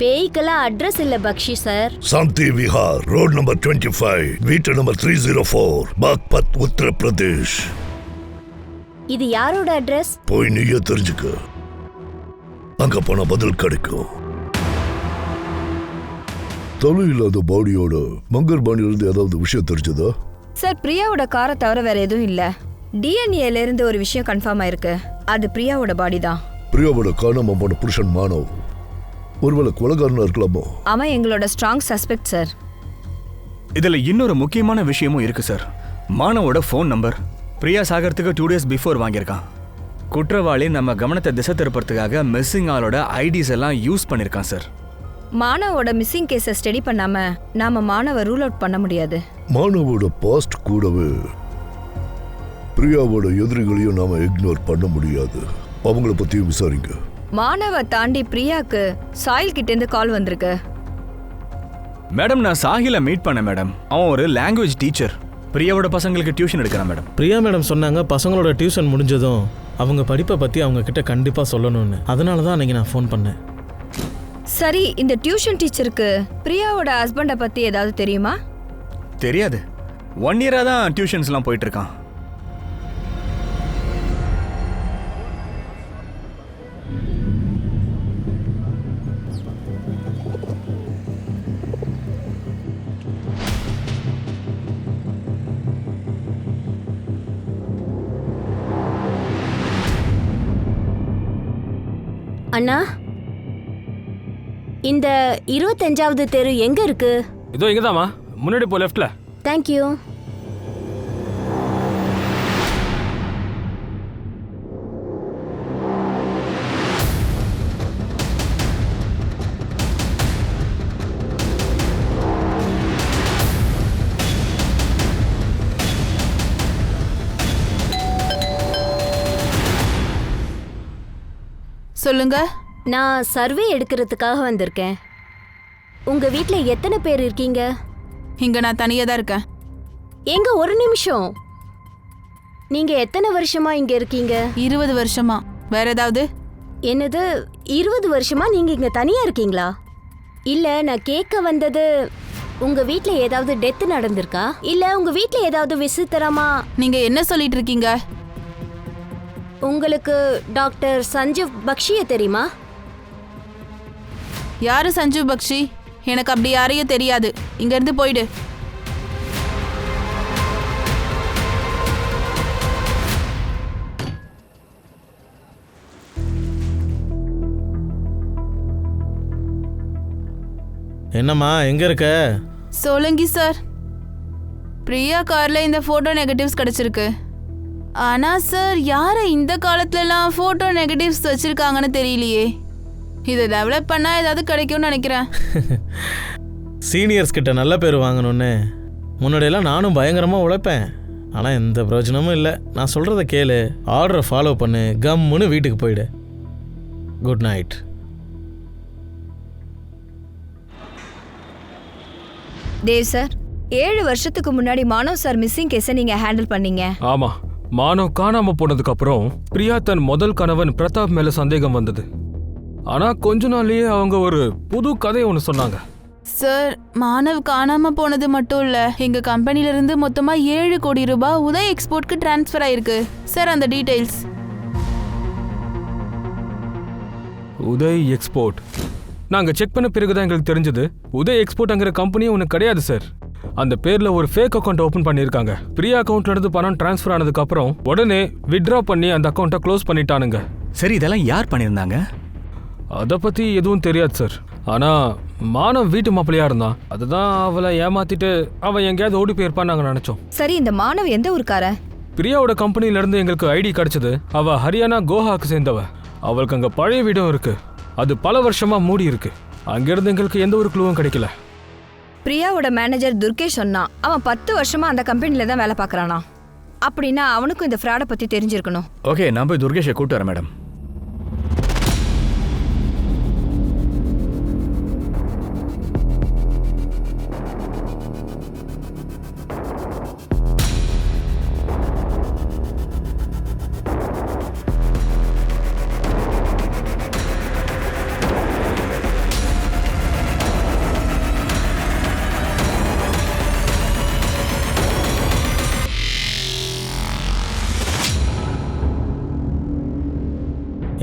பேய்க்கெல்லாம் அட்ரஸ் இல்ல பக்ஷி சார். சாந்தி விஹார், ரோட் நம்பர் 25, வீட்டு நம்பர் 304, பாக்பத், உத்தரப்பிரதேஷ். இது யாரோட அட்ரஸ்? போய் நீயே தெரிஞ்சுக்க. அங்க போன பதில் கிடைக்கும். தலையில்லாத பாடியோட மங்கர் பாணியிலிருந்து ஏதாவது விஷயம் தெரிஞ்சதா? சார், பிரியாவோட காரை தவிர வேற எதுவும் இல்ல. டிஎன்ஏல இருந்து ஒரு விஷயம் கன்ஃபார்ம் ஆயிருக்கு. அது பிரியாவோட பாடி தான். பிரியாவோட காணாம போன புருஷன் மானவ் ஒருவேளை கொலைகாரனா இருக்கலாமோ? அவன் எங்களோட ஸ்ட்ராங் சஸ்பெக்ட் சார். இதுல இன்னொரு முக்கியமான விஷயமும் இருக்கு சார். மானவோட ஃபோன் நம்பர் பிரியா சாகரத்துக்கு 2 days பிஃபோர் வாங்கியிருக்கான். குற்றவாளி நம்ம கவனத்தை திசை திருப்பறதுக்காக மிஸ்ஸிங் ஆளோட ஐடிஸ் எல்லாம் யூஸ் பண்ணிருக்கான் சார். மானவோட மிஸ்ஸிங் கேஸை ஸ்டடி பண்ணாம நாம மானவ ரூல் அவுட் பண்ண முடியாது. மானவோட பாஸ்ட் கூடவே பிரியாவோட எதிரிகளையும் நாம இக்னோர் பண்ண முடியாது. அவங்கள பத்தியும் விசாரிங்க. மானவ தாண்டி பிரியாக்கு சாயில் கிட்ட இருந்து கால் வந்திருக்கு. மேடம், நான் சாஹில மீட் பண்ணேன் மேடம். அவன் ஒரு லாங்குவேஜ் டீச்சர். பிரியாவோட பசங்களுக்கு டியூஷன் எடுக்கிறான் மேடம். பிரியா மேடம் சொன்னாங்க பசங்களோட டியூஷன் முடிஞ்சதும் அவங்க படிப்பை பற்றி அவங்க கிட்ட கண்டிப்பாக சொல்லணும்னு. அதனால தான் அன்றைக்கி நான் ஃபோன் பண்ணேன். சரி, இந்த டியூஷன் டீச்சருக்கு பிரியாவோட ஹஸ்பண்டை பற்றி ஏதாவது தெரியுமா? தெரியாது. 1 year தான் டியூஷன்ஸ்லாம் போயிட்டு இருக்கான். அண்ணா, இந்த 25வது தெரு எங்க இருக்கு? இதோ இங்கதாம்மா, முன்னாடி போ, லெஃப்ட்ல. தேங்க்யூ. சொல்லுங்க. நான் சர்வே எடுக்கிறதுக்காக வந்திருக்கேன். உங்க வீட்ல எத்தனை பேர் இருக்கீங்க? இங்க நான் தனியா தான் இருக்கேன். எங்க, ஒரு நிமிஷம். நீங்க எத்தனை வருஷமா இங்க இருக்கீங்க? 20 வருஷமா. வேற ஏதாவது? என்னது, 20 வருஷமா நீங்க இங்க தனியா இருக்கீங்களா? இல்ல, நான் கேட்க வந்தது, உங்க வீட்ல ஏதாவது டெத் நடந்திருக்கா, இல்ல உங்க வீட்ல ஏதாவது விசித்திரமா? நீங்க என்ன சொல்லிட்டு இருக்கீங்க? உங்களுக்கு டாக்டர் சஞ்சீவ் பக்ஷிய தெரியுமா? யாரு சஞ்சீவ் பக்ஷி? எனக்கு அப்படி யாரையும் தெரியாது. இங்க இருந்து போயிடு. என்னம்மா, எங்கே இருக்க? சொல்லுங்க சார். பிரியா கார்ல இந்த போட்டோ நெகட்டிவ்ஸ் கிடைச்சிருக்கு. ஆனா சார், யாரை இந்த காலத்துலலாம் போட்டோ நெகட்டிவ்ஸ் வச்சிருக்காங்கன்னு தெரியலையே. இதை டெவலப் பண்ணா ஏதாவது கிடைக்கும்னு நினைக்கிறேன். சீனியர்ஸ் கிட்ட நல்ல பேர் வாங்கணும்னு முன்னாடியெல்லாம் நானும் பயங்கரமாக உழைப்பேன். ஆனால் எந்த பிரயோஜனமும் இல்லை. நான் சொல்கிறத கேளு, ஆர்டரை ஃபாலோ பண்ணு, கம்முன்னு வீட்டுக்கு போயிடு. Good night. தேவ் சார், 7 வருஷத்துக்கு முன்னாடி மானவ் சார் மிஸ்ஸிங் கேஸை நீங்க ஹேண்டில் பண்ணீங்க. ஆமா, மானவ் காணாம போனதுக்கு அப்புறம் பிரியா தன் முதல் கணவன் பிரதாப் மேல சந்தேகம் வந்தது. ஆனா கொஞ்ச நாள்லயே அவங்க ஒரு புது கதையை ஒன்று சொன்னாங்க. சார், மானவ் காணாம போனது மட்டும் இல்ல, எங்க கம்பெனில இருந்து மொத்தமா 7 கோடி ரூபாய் உதய் எக்ஸ்போர்ட்க்கு டிரான்ஸ்ஃபர் ஆயிருக்கு. சார், அந்த டீடைல்ஸ். உதய் எக்ஸ்போர்ட். நாங்கள் செக் பண்ண பிறகு தான் எங்களுக்கு தெரிஞ்சது உதய் எக்ஸ்போர்ட்ங்கிற கம்பெனியே ஒன்று கிடையாது சார். அந்த பேரில் ஒரு ஃபேக் அக்கௌண்ட் ஓப்பன் பண்ணியிருக்காங்க. பிரியா அக்கௌண்ட்லேருந்து பணம் ட்ரான்ஸ்ஃபர் ஆனதுக்கப்புறம் உடனே வித்ட்ரா பண்ணி அந்த அக்கௌண்ட்டை க்ளோஸ் பண்ணிட்டானுங்க. சரி, இதெல்லாம் யார் பண்ணியிருந்தாங்க? அதை பற்றி எதுவும் தெரியாது சார். ஆனால் மானவ் வீட்டு மாப்பிள்ளையா இருந்தான். அதுதான் அவளை ஏமாத்திட்டு அவன் எங்கேயாவது ஓடி போயிருப்பான்னு நாங்கள் நினச்சோம். சரி, இந்த மாணவ் எந்த ஊருக்கார? பிரியாவோட கம்பெனிலேருந்து எங்களுக்கு ஐடி கிடச்சிது. அவள் ஹரியானா கோஹாக்கு சேர்ந்தவ. அவளுக்கு அங்கே பழைய வீடும் இருக்கு. அது பல வருஷமா மூடி இருக்கு. அங்கிருந்து எங்களுக்கு எந்த ஒரு க்ளூவும் கிடைக்கல. பிரியாவோட மேனேஜர் துர்கேஷ் சொன்னான், அவன் 10 வருஷமா அந்த கம்பெனில தான் வேலை பார்க்கறானா. அப்படின்னா அவனுக்கும் இந்த ஃப்ராடை பத்தி தெரிஞ்சிருக்கணும். ஓகே, நான் போய் துர்கேஷை கூப்பிட்டு வரேன் மேடம்.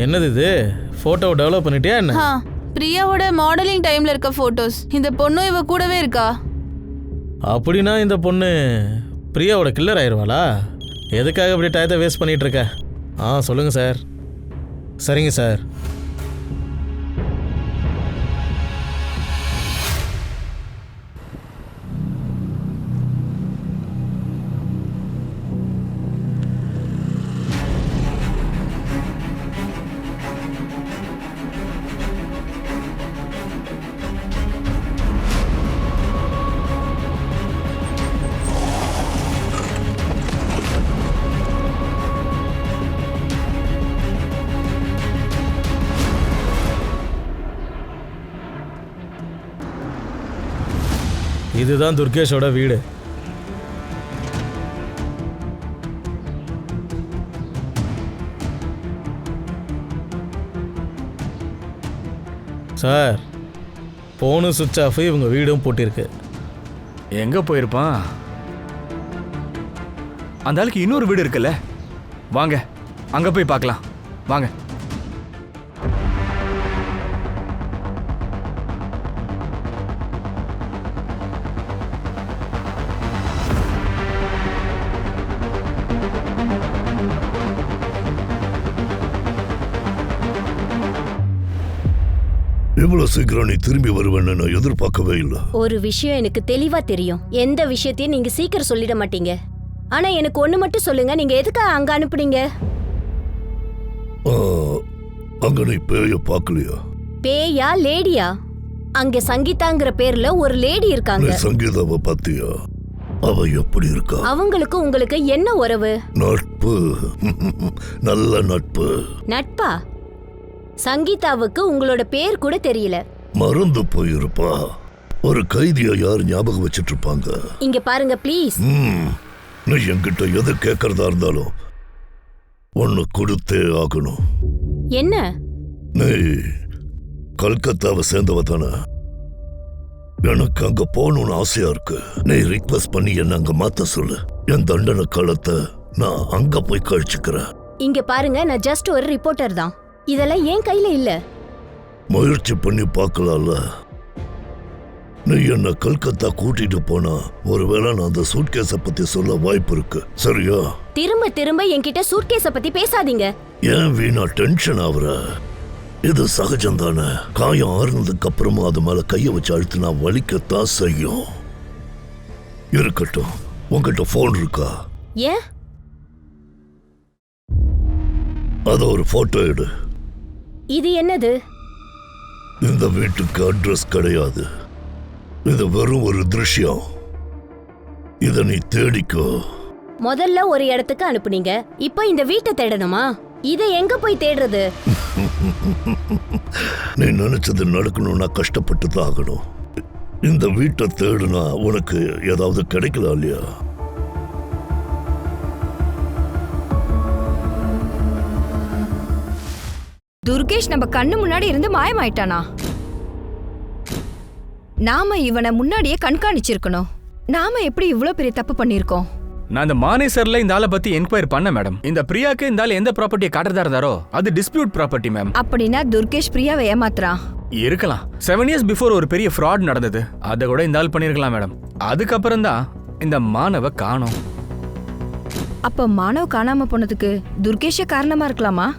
என்னது இது? ஃபோட்டோ டெவலப் பண்ணிட்டியா என்ன? பிரியாவோட மாடலிங் டைம்ல இருக்க போட்டோஸ். இந்த பொண்ணு இவ கூடவே இருக்கா. அப்படின்னா இந்த பொண்ணு பிரியாவோட கில்லர் ஆயிடுவாளா? எதுக்காக இப்படி டயத்தை வேஸ்ட் பண்ணிட்டு இருக்க? சொல்லுங்கள் சார். சரிங்க சார். இதுதான் துர்கேஷோட வீடு. சார், போனு சுவிட்ச் ஆஃப், இவங்க வீடும் போட்டிருக்கு. எங்கே போயிருப்பான்? அந்த ஆளுக்கு இன்னொரு வீடு இருக்குல்ல, வாங்க அங்கே போய் பார்க்கலாம். வாங்க. இவ்வளவு சீக்கிரம் நீ திரும்பி வருவேன்னு நான் எதிர்பார்க்கவே இல்லை. ஒரு விஷயம் எனக்கு தெளிவா தெரியும். எந்த விஷயத்தையும் நீங்க சீக்கிரம் சொல்லிட மாட்டீங்க. ஆனா எனக்கு ஒண்ணு மட்டும் சொல்லுங்க, நீங்க எதுக்காக அங்க அனுப்புனீங்க? அங்க நீ பேய பார்க்கலையா? பேயா லேடியா? அங்க சங்கீதாங்கிற பேர்ல ஒரு லேடி இருக்காங்க. சங்கீதாவை பார்த்தியா? அவ எப்படி இருக்கா? அவங்களுக்கு உங்களுக்கு என்ன உறவு? நட்பு. நல்ல நட்பு. நட்பா? சங்கீதாவுக்கு உங்களோட பேர் கூட தெரியல. மறந்து போயிருப்பா. ஒரு கைதியா யார் ஞாபகம் வச்சிட்டு இருப்பாங்க? இங்க பாருங்க ப்ளீஸ். நீ என்கிட்ட எது கேட்கறதா இருந்தாலும் ஒன்னு கொடுத்தே ஆகணும். என்ன? நீ கல்கத்தாவை சேர்ந்தவ தானே? எனக்கு அங்க போகணும்னு ஆசையா இருக்கு. நீ ரிக்வெஸ்ட் பண்ணி என்ன அங்க மாத்த சொல்லு. என் தண்டனை காலத்தை நான் அங்க போய் கழிச்சுக்கிறேன். இங்க பாருங்க, நான் ஜஸ்ட் ஒரு ரிப்போர்ட்டர் தான். இதெல்லாம் ஏன் கையில இல்ல. முயற்சி பண்ணி பார்க்கலாம்ல. நீ என்ன கல்கத்தா கூட்டிட்டு போனா ஒருவேளை நான் அந்த சூட்கேஸ பத்தி சொல்ல வாய்ப்பு இருக்கு. சரியா? திரும்ப திரும்ப என்கிட்ட சூட்கேஸ பத்தி பேசாதீங்க. ஏன் வீணா டென்ஷன் ஆகுற? இது சகஜம் தானே. காயம் ஆறுனதுக்கு அப்புறமா அது மேல கைய வச்சு அழுத்தினா வலிக்கத்தான் செய்யும். இருக்கட்டும், உங்ககிட்ட போன் இருக்கா? ஏன்? அத ஒரு போட்டோ எடு. இது என்னது? இந்த வீட்டுக்கு அட்ரஸ் கிடையாது. இது வெறும் ஒரு திருஷ்யம். இத நீ தேடிக்கோ. முதல்ல ஒரு இடத்துக்கு அனுப்புனீங்க, இப்போ இந்த வீட்டை தேடணுமா? இதை எங்க போய் தேடுறது? நீ நினைச்சது நடக்கணும்னா கஷ்டப்பட்டு தான் ஆகணும். இந்த வீட்டை தேடுனா உனக்கு ஏதாவது கிடைக்கல இல்லையா? துர்கேஷ் நம்ம கண்ணு முன்னாடி இருந்து மாயமாயிட்டானா? நாம இவனை முன்னாடியே கண்காணிச்சிருக்கணும். நாம எப்படி இவ்ளோ பெரிய தப்பு பண்ணிருக்கோம்? நான் இந்த மானேசர்ல இந்த ஆளை பத்தி என்கொயரி பண்ண மேடம். இந்த பிரியாக்கு இந்த ஆள் எந்த ப்ராப்பர்ட்டியை காட்டுறதா இருந்தாரோ அது டிஸ்பியூட் ப்ராப்பர்ட்டி மேம். அப்படின்னா துர்கேஷ் பிரியாவை ஏமாத்துறான். இருக்கலாம். 7 years பிஃபோர் ஒரு பெரிய ஃப்ராட் நடந்தது. அதை கூட இந்த ஆள் பண்ணிருக்கலாம் மேடம். அதுக்கப்புறம் தான் இந்த மானவ காணோம். அப்ப மானவ் காணாம போனதுக்கு துர்கேஷே காரணமா இருக்கலாமா?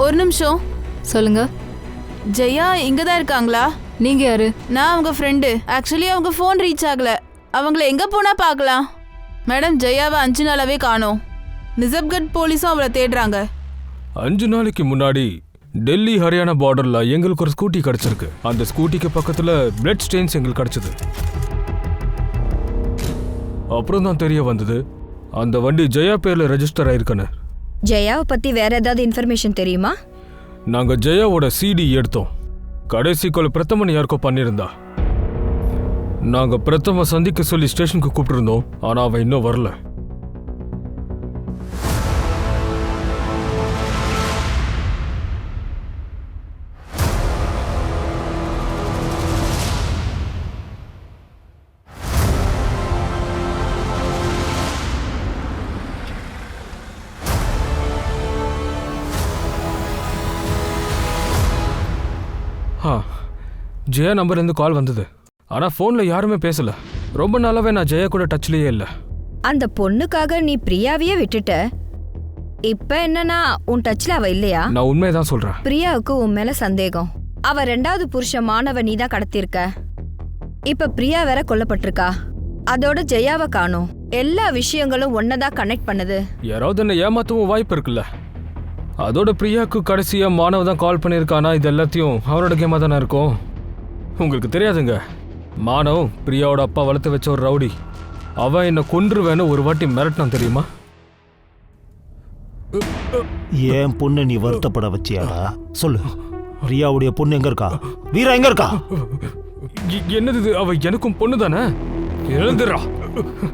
ஒரு நிமிஷம். சொல்லுங்க. ஜெயா இங்க தான் இருக்காங்களா? நீங்க யாரு? நான் அவங்க ஃப்ரெண்டு. ஆக்சுவலி அவங்க ஃபோன் ரீச் ஆகல. அவங்கள எங்க போனா பார்க்கலாம். மேடம், ஜெயாவை 5 நாளாவே காணோம். நிசப்கட் போலீஸும் அவளை தேடுறாங்க. 5 நாளைக்கு முன்னாடி டெல்லி ஹரியானா பார்டர்ல எங்களுக்கு ஒரு ஸ்கூட்டி கிடைச்சிருக்கு. அந்த ஸ்கூட்டிக்கு பக்கத்துல பிளட் ஸ்டெயின்ஸ் எங்களுக்கு கிடைச்சது. அப்புறம் தான் தெரிய வந்தது அந்த வண்டி ஜெயா பேர்ல ரெஜிஸ்டர் ஆயிருக்குன்னு. ஜெயாவை பத்தி வேற ஏதாவது இன்ஃபர்மேஷன் தெரியுமா? நாங்க ஜெயாவோட சிடி எடுத்தோம். கடைசி கொலை பிரதமன் யாருக்கோ பண்ணியிருந்தா. நாங்க பிரதம சந்திக்க சொல்லி ஸ்டேஷனுக்கு கூப்பிட்டுருந்தோம். ஆனா அவன் இன்னும் வரல. ஜெயா நம்பர்லேருந்து கால் வந்தது. ஆனால் ஃபோனில் யாருமே பேசல. ரொம்ப நாளாவே நான் ஜெயா கூட டச்லேயே இல்லை. அந்த பொண்ணுக்காக நீ பிரியாவையே விட்டுட்ட. இப்ப என்னன்னா உன் டச்ல அவ இல்லையா? நான் உண்மையதான் சொல்கிறேன். பிரியாவுக்கு உன் மேல சந்தேகம். அவ 2வது புருஷன் மானவ நீ தான் கடத்திருக்க. இப்ப பிரியா வேற கொல்லப்பட்டிருக்கா. அதோட ஜெயாவை காணோம். எல்லா விஷயங்களும் ஒன்னதான் கனெக்ட் பண்ணுது. யாராவது என்ன ஏமாத்தவும் வாய்ப்பு இருக்குல்ல. அதோட பிரியாவுக்கு கடைசியாக மானவ தான் கால் பண்ணியிருக்கானா? இது எல்லாத்தையும் அவரோட கேமாக தானே இருக்கும். உங்களுக்கு தெரியாதுங்க, மானவ் பிரியாவோட அப்பா வளர்த்து வச்ச ஒரு ரவுடி. அவன் என்னை கொன்றுவேன்னு ஒரு வாட்டி மிரட்டினான் தெரியுமா? ஏன் பொண்ணு நீ வருத்தப்பட வச்சியாடா? சொல்லு, பிரியாவுடைய பொண்ணு எங்க இருக்கா? வீரா எங்க இருக்கா? என்னது இது? அவ எனக்கும் பொண்ணு தானே. எழுந்துடுறா.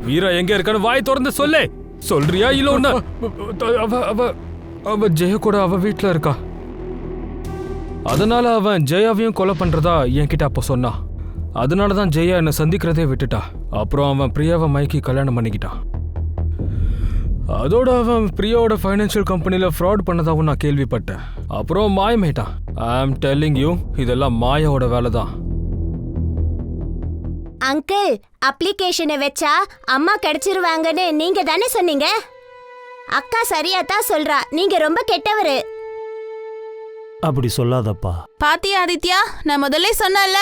வீரா எங்க இருக்கான்னு வாய் திறந்து சொல்லு. சொல்றியா இல்ல ஒண்ணு? அவ ஜெயா கூட அவ வீட்டுல இருக்கா. அதனால அவன் ஜெயாவையும் கொலை பண்றதா என்கிட்ட அப்போ சொன்னா. அதனால தான் ஜெயா என்னை சந்திக்கிறதே விட்டுட்டா. அப்புறம் அவன் பிரியாவை மயக்கி கல்யாணம் பண்ணிக்கிட்டான். அதோட அவன் பிரியாவோட ஃபைனான்சியல் கம்பெனில ஃப்ராட் பண்ணதாகவும் நான் கேள்விப்பட்டேன். அப்புறம் மாயமாயிட்டான். ஐ ஆம் டெல்லிங் யூ, இதெல்லாம் மாயாவோட வேலை தான். அங்கிள், அப்ளிகேஷனை வச்சா அம்மா கிடைச்சிருவாங்கன்னு நீங்க தானே சொன்னீங்க? அக்கா சரியா தான் சொல்றா. நீங்க ரொம்ப கெட்டவரு. அப்படி சொல்லாதப்பா. பாத்தியா ஆதித்யா, நான் முதல்ல சொன்னல,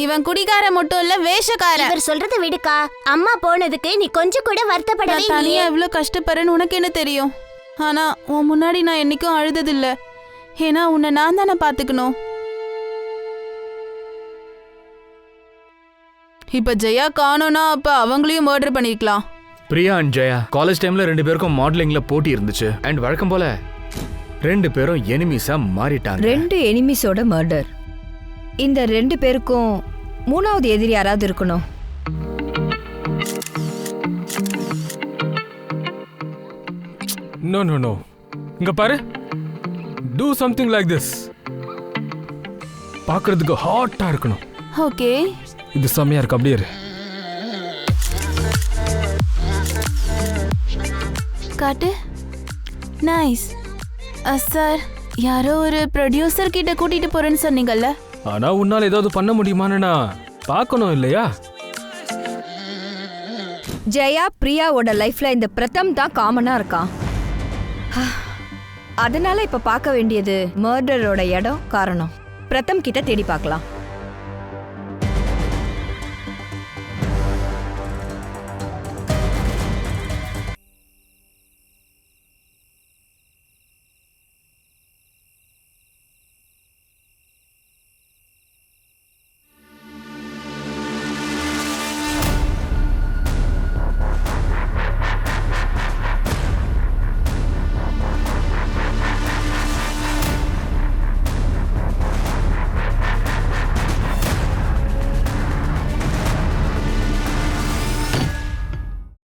இவன் குடிகார மட்டும் இல்ல வேஷக்காரன். இவர் சொல்றத விடுக்கா. அம்மா போனதுக்கு நீ கொஞ்சம் கூட வருத்தப்படவே நான் தனியா எவ்வளவு கஷ்டப்படுறேன்னு உனக்கு என்ன தெரியும்? ஆனா உன் முன்னாடி நான் என்னைக்கும் அழுததில்ல. ஏன்னா உன்னை நான் தானே பாத்துக்கணும். இப்ப ஜெயா காணோனா அப்ப அவங்களையும் மர்டர் பண்ணிருக்கலாம். பிரியா அண்ட் ஜெயா காலேஜ் டைம்ல 2 பேருக்கும் மாடலிங்ல போட்டி இருந்துச்சு. அண்ட் வழக்கம் போல 2 பேரும் எனிமீஸா மாறிட்டாங்க. 2 எனிமீஸோட மர்டர். இந்த 2 பேருக்கும் 3வது எதிரி யாராவது இருக்கணும். நோ நோ நோ, இங்க பாரு. Do something like this. பார்க்கிறதுக்கு ஹாட்டா இருக்கணும். ஓகே, இது செம்மையா இருக்கு. அப்படியே இரு. காட்டு. நைஸ். சார், யாரோ ஒரு ப்ரொடியூசர் கிட்ட கூட்டிட்டு போறேன்னு சொன்னீங்கல்ல. ஆனா உன்னால ஏதாவது பண்ண முடியுமான்னு நான் பார்க்கணும் இல்லையா? ஜெயா பிரியாவோட லைஃப்ல இந்த பிரதம் தான் காமனா இருக்கான். அதனால இப்ப பார்க்க வேண்டியது மர்டரோட இடம், காரணம். பிரதம் கிட்ட தேடி பார்க்கலாம்.